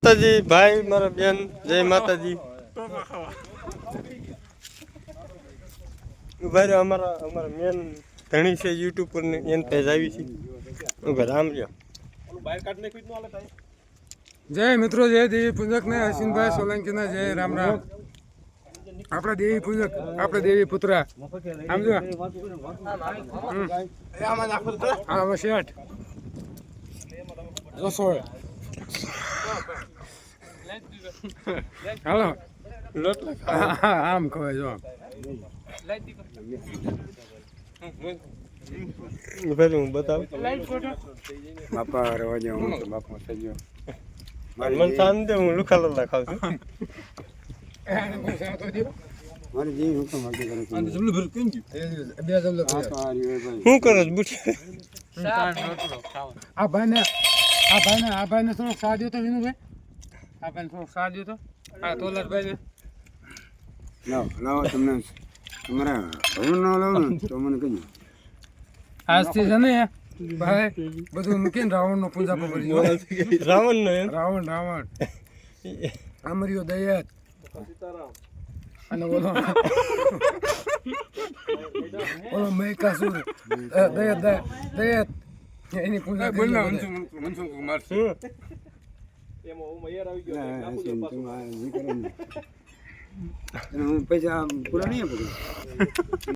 માતાજી ભાઈ મારા બેન જય માતાજી ઉભા રહ્યો અમારા મેન ધણી છે યુટ્યુબ પર ને એન પેજ આવી છે ઉભા રામ રહ્યો જય મિત્રો જય દેવી પૂજક ને હસીનભાઈ સોલંકી ના જય રામ રામ આપણા દેવી પૂજક આપણે દેવી પુત્રા સમજો હા શેઠ રસોઈ હાલો આમ ખવાય જો હું બતાવ બાપા રવા જાવ બાપા થઈ ગયો મન શાંતિ હું લુખાલો ખાવ છું મારી જેવી હુકમ આગે કરે છે અને જમલું ભર કેમ ગયું બે જમલું શું કરો છો બુઠી આ ભાઈને થોડો સાદ્યો તો વિનુભાઈ આ ભાઈને થોડો સાદ્યો તો આ તોલરભાઈ ને લાવો તમને તમારા ભવન નો લાવો ને તો મને કહીજો આજથી છે ને ભાઈ બધું મૂકીને રાવણ નો પૂજા કરી રાવણ નો એમ રાવણ અમર્યો દયાત અને બોલો મૈકાસુર દયાત એની પૂજા બોલ મનસુખ કુમાર પૈસા પૂરા નહીં